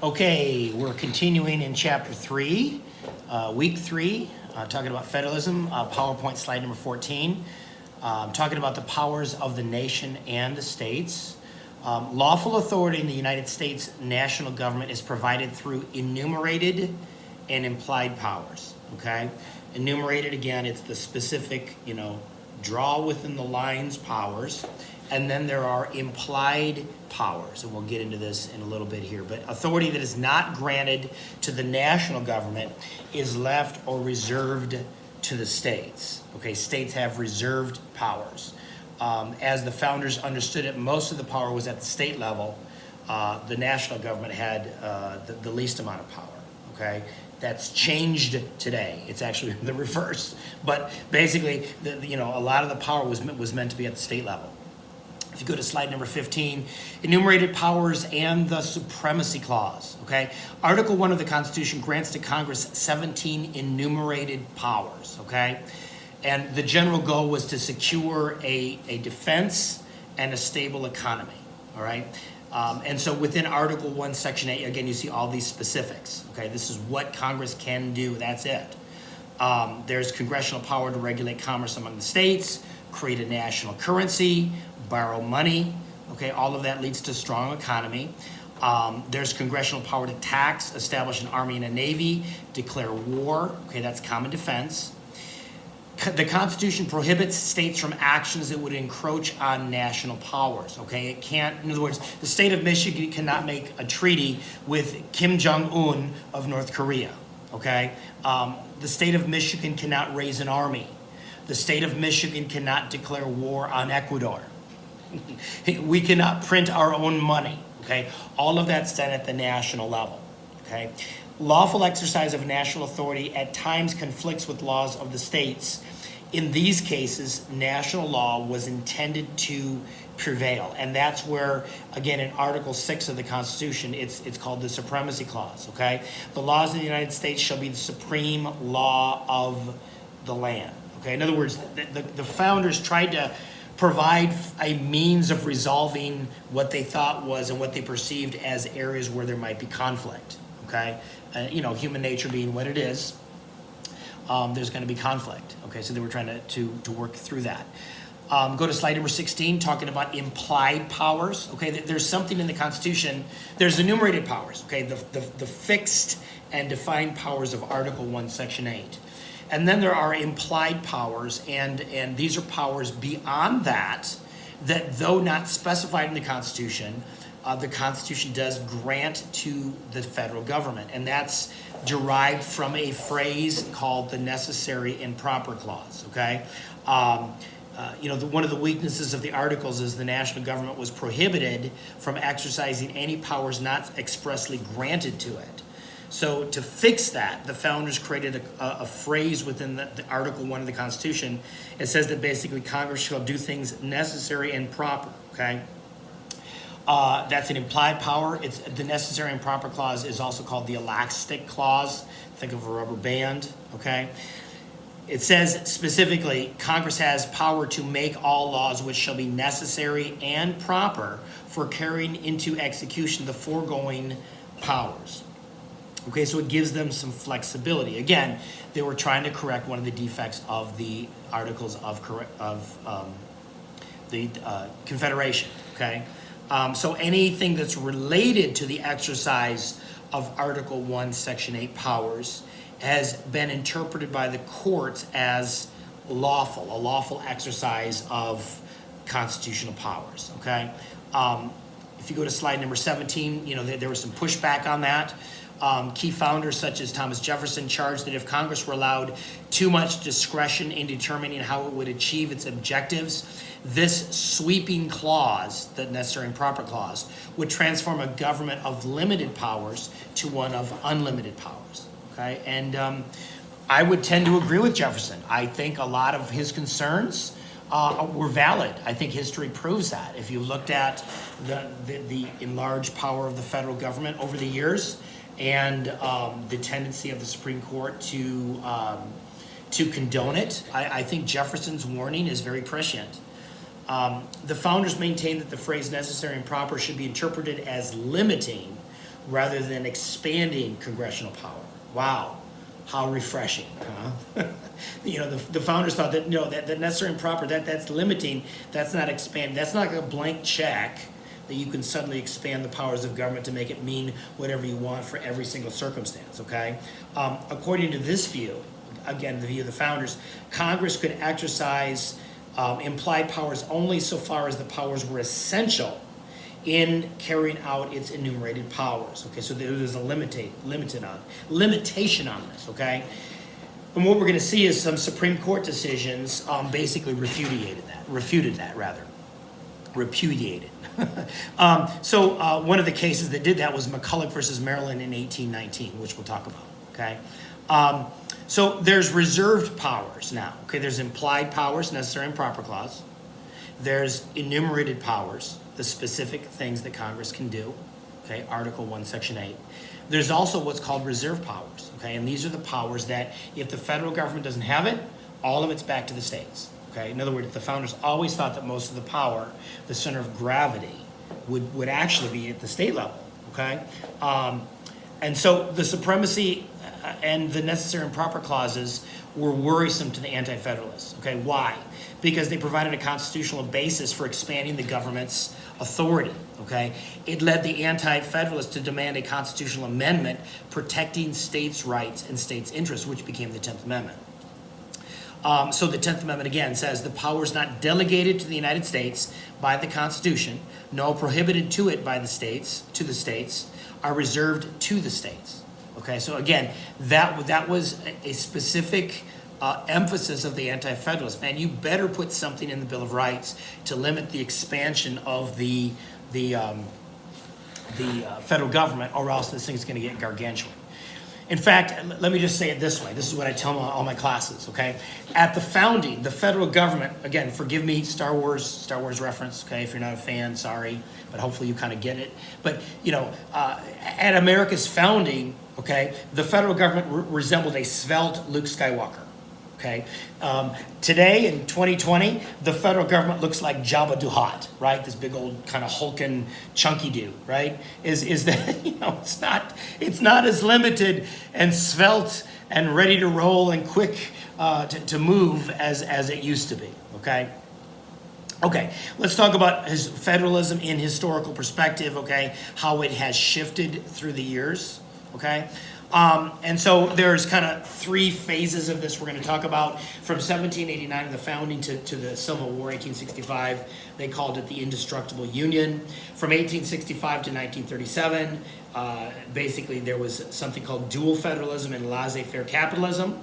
Okay, we're continuing in chapter 3, week 3, talking about federalism, PowerPoint slide number 14, talking about the powers of the nation and the states. Lawful authority in the United States national government is provided through enumerated and implied powers, okay? Enumerated, again, it's the specific, draw within the lines powers. And then there are implied powers, and we'll get into this in a little bit here. But authority that is not granted to the national government is left or reserved to the states. Okay, states have reserved powers. As the founders understood it, most of the power was at the state level. The national government had the least amount of power, okay? That's changed today. It's actually the reverse. But basically, a lot of the power was meant to be at the state level. If you go to slide number 15, enumerated powers and the supremacy clause, okay? Article 1 of the Constitution grants to Congress 17 enumerated powers, okay? And the general goal was to secure a defense and a stable economy, all right? And so within Article 1, Section 8, again, you see all these specifics, okay? This is what Congress can do, that's it. There's congressional power to regulate commerce among the states, create a national currency, borrow money, okay, all of that leads to strong economy. There's congressional power to tax, establish an army and a navy, declare war, okay, that's common defense. The Constitution prohibits states from actions that would encroach on national powers, okay? It can't, in other words, the state of Michigan cannot make a treaty with Kim Jong-un of North Korea, okay? The state of Michigan cannot raise an army. The state of Michigan cannot declare war on Ecuador. We cannot print our own money, okay? All of that's done at the national level, okay? Lawful exercise of national authority at times conflicts with laws of the states. In these cases, national law was intended to prevail. And that's where, again, in Article 6 of the Constitution, it's called the Supremacy Clause, okay? The laws of the United States shall be the supreme law of the land, okay? In other words, the founders tried to provide a means of resolving what they thought was and what they perceived as areas where there might be conflict, okay? Human nature being what it is, there's going to be conflict, okay? So they were trying to work through that. Go to slide number 16, talking about implied powers, okay? There's something in the Constitution, there's enumerated powers, okay? The fixed and defined powers of Article 1, Section 8. And then there are implied powers, and these are powers beyond that though not specified in the Constitution does grant to the federal government. And that's derived from a phrase called the necessary and proper clause, okay? One of the weaknesses of the articles is the national government was prohibited from exercising any powers not expressly granted to it. So to fix that, the founders created a phrase within the Article 1 of the Constitution. It says that basically Congress shall do things necessary and proper, okay? That's an implied power. It's the necessary and proper clause is also called the elastic clause. Think of a rubber band, okay? It says specifically, Congress has power to make all laws which shall be necessary and proper for carrying into execution the foregoing powers. Okay, so it gives them some flexibility. Again, they were trying to correct one of the defects of the Articles of the Confederation, okay? So anything that's related to the exercise of Article 1, Section 8 powers has been interpreted by the courts as a lawful exercise of constitutional powers, okay? If you go to slide number 17, there was some pushback on that. Key founders such as Thomas Jefferson charged that if Congress were allowed too much discretion in determining how it would achieve its objectives, this sweeping clause, the necessary and proper clause, would transform a government of limited powers to one of unlimited powers, okay? And I would tend to agree with Jefferson. I think a lot of his concerns were valid. I think history proves that. If you looked at the enlarged power of the federal government over the years, and the tendency of the Supreme Court to condone it, I think Jefferson's warning is very prescient. The founders maintained that the phrase necessary and proper should be interpreted as limiting rather than expanding congressional power. Wow, how refreshing, huh? The founders thought that, no, that necessary and proper, that's limiting, that's not expanding, that's not like a blank check that you can suddenly expand the powers of government to make it mean whatever you want for every single circumstance, okay? According to this view, again, the view of the founders, Congress could exercise implied powers only so far as the powers were essential in carrying out its enumerated powers. Okay, so there's a limitation on this. Okay, and what we're going to see is some Supreme Court decisions basically repudiated that. So one of the cases that did that was McCulloch versus Maryland in 1819, which we'll talk about. Okay. So there's reserved powers now. Okay, there's implied powers, necessary and proper clause. There's enumerated powers, the specific things that Congress can do. Okay, Article 1, Section 8. There's also what's called reserve powers. Okay, and these are the powers that if the federal government doesn't have it, all of it's back to the states. Okay, in other words, the founders always thought that most of the power, the center of gravity, would actually be at the state level. Okay, and so the supremacy and the necessary and proper clauses were worrisome to the anti-federalists. Okay, why? Because they provided a constitutional basis for expanding the government's authority. Okay, it led the anti-federalists to demand a constitutional amendment protecting states' rights and states' interests, which became the 10th Amendment. So the 10th Amendment again says the powers not delegated to the United States by the Constitution, nor prohibited to it by the states, are reserved to the states. Okay, so again, that was a specific emphasis of the anti-federalists. Man, you better put something in the Bill of Rights to limit the expansion of the federal government, or else this thing's going to get gargantuan. In fact, let me just say it this way. This is what I tell all my classes, okay? At the founding, the federal government, again, forgive me, Star Wars reference, okay? If you're not a fan, sorry, but hopefully you kind of get it. But, at America's founding, okay, the federal government resembled a svelte Luke Skywalker, okay? Today, in 2020, the federal government looks like Jabba the Hutt, right? This big old kind of hulking, chunky dude, right? Is that, it's not as limited and svelte and ready to roll and quick to move as it used to be, okay? Okay, let's talk about his federalism in historical perspective, okay? How it has shifted through the years, okay? And so there's kind of three phases of this we're going to talk about. From 1789, the founding, to the Civil War, 1865, they called it the Indestructible Union. From 1865 to 1937, basically there was something called dual federalism and laissez-faire capitalism.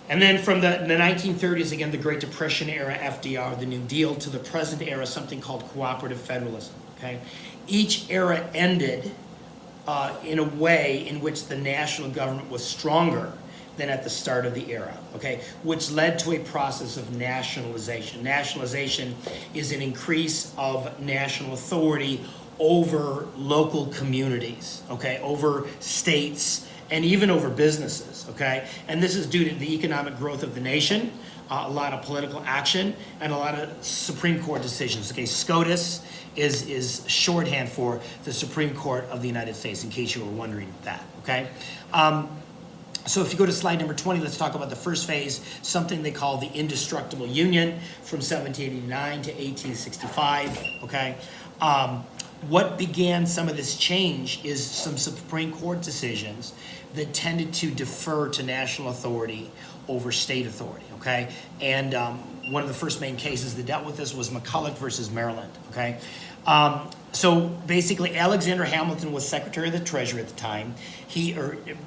And then from the 1930s, again, the Great Depression era, FDR, the New Deal, to the present era, something called cooperative federalism, okay? Each era ended in a way in which the national government was stronger than at the start of the era, okay? Which led to a process of nationalization. Nationalization is an increase of national authority over local communities, okay? Over states, and even over businesses, okay? And this is due to the economic growth of the nation, a lot of political action, and a lot of Supreme Court decisions, okay? SCOTUS is shorthand for the Supreme Court of the United States, in case you were wondering that, okay? So if you go to slide number 20, let's talk about the first phase, something they call the Indestructible Union from 1789 to 1865, okay? What began some of this change is some Supreme Court decisions that tended to defer to national authority over state authority, okay? And one of the first main cases that dealt with this was McCulloch versus Maryland, okay? So basically, Alexander Hamilton was Secretary of the Treasury at the time.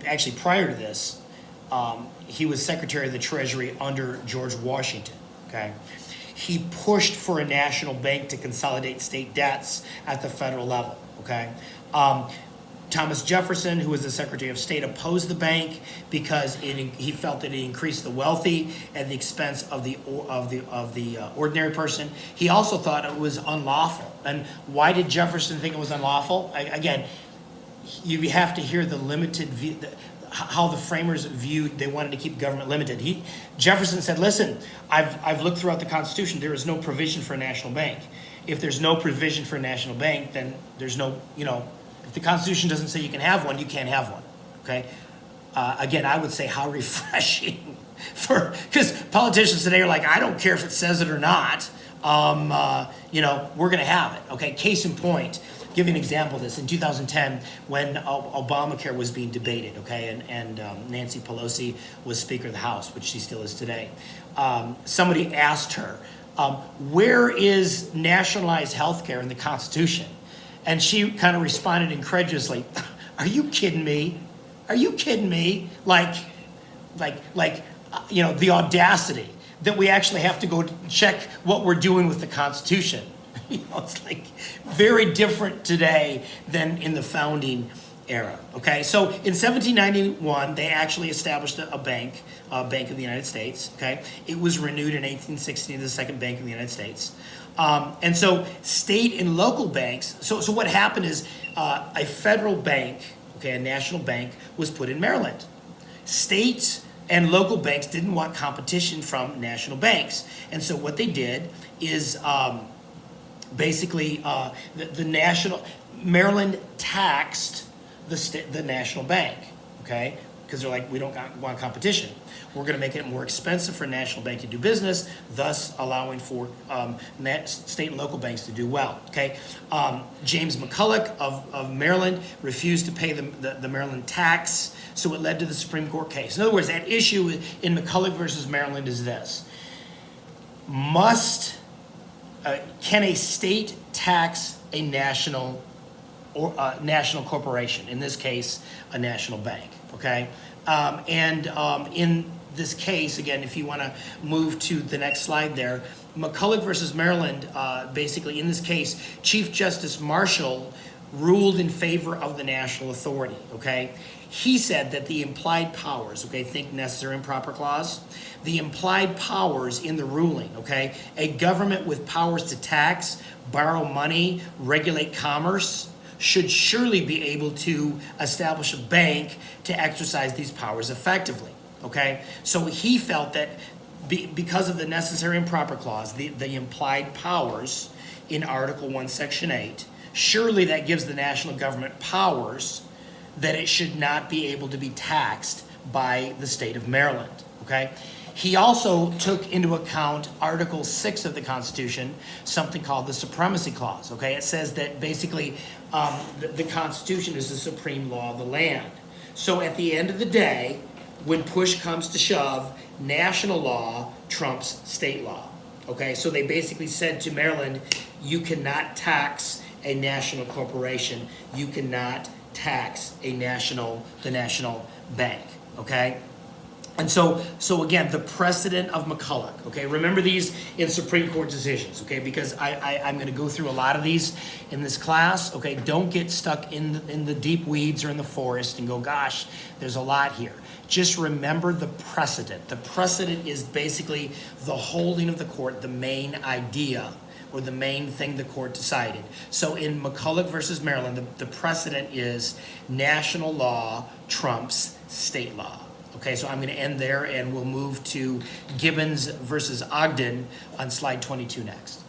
Actually prior to this, he was Secretary of the Treasury under George Washington, okay? He pushed for a national bank to consolidate state debts at the federal level, okay? Thomas Jefferson, who was the Secretary of State, opposed the bank because he felt that it increased the wealthy at the expense of the ordinary person. He also thought it was unlawful. And why did Jefferson think it was unlawful? Again, you have to hear the limited view, how the framers viewed, they wanted to keep government limited. Jefferson said, listen, I've looked throughout the Constitution, there is no provision for a national bank. If there's no provision for a national bank, then there's no, If the Constitution doesn't say you can have one, you can't have one, okay? Again, I would say how refreshing because politicians today are like, I don't care if it says it or not. We're going to have it, okay? Case in point, give you an example of this. In 2010, when Obamacare was being debated, okay, and Nancy Pelosi was Speaker of the House, which she still is today, somebody asked her, where is nationalized health care in the Constitution? And she kind of responded incredulously, are you kidding me? Are you kidding me? The audacity that we actually have to go check what we're doing with the Constitution. It's like very different today than in the founding era. Okay, so in 1791, they actually established a Bank of the United States. Okay, it was renewed in 1816, the Second Bank of the United States. And so state and local banks, so what happened is a federal bank, okay, a national bank, was put in Maryland. States and local banks didn't want competition from national banks. And so what they did is Maryland taxed the national bank, okay? Because they're like, we don't want competition. We're going to make it more expensive for a national bank to do business, thus allowing for state and local banks to do well, okay? James McCulloch of Maryland refused to pay the Maryland tax, so it led to the Supreme Court case. In other words, that issue in McCulloch versus Maryland is this. Can a state tax a national corporation, in this case, a national bank, okay? In this case, again, if you want to move to the next slide there, McCulloch versus Maryland, basically in this case, Chief Justice Marshall ruled in favor of the national authority, okay? He said that the implied powers, okay, think necessary and proper clause, the implied powers in the ruling, okay, a government with powers to tax, borrow money, regulate commerce, should surely be able to establish a bank to exercise these powers effectively, okay? So he felt that because of the necessary and proper clause, the implied powers in Article 1, Section 8, surely that gives the national government powers that it should not be able to be taxed by the state of Maryland, okay? He also took into account Article 6 of the Constitution, something called the Supremacy Clause, okay? It says that basically the Constitution is the supreme law of the land. So at the end of the day, when push comes to shove, national law trumps state law, okay? So they basically said to Maryland, you cannot tax a national corporation. You cannot tax the national bank, okay? And so again, the precedent of McCulloch, okay? Remember these in Supreme Court decisions, okay? Because I'm going to go through a lot of these in this class, okay? Don't get stuck in the deep weeds or in the forest and go, gosh, there's a lot here. Just remember the precedent. The precedent is basically the holding of the court, the main idea or the main thing the court decided. So in McCulloch versus Maryland, the precedent is national law trumps state law. Okay, so I'm going to end there and we'll move to Gibbons versus Ogden on slide 22 next.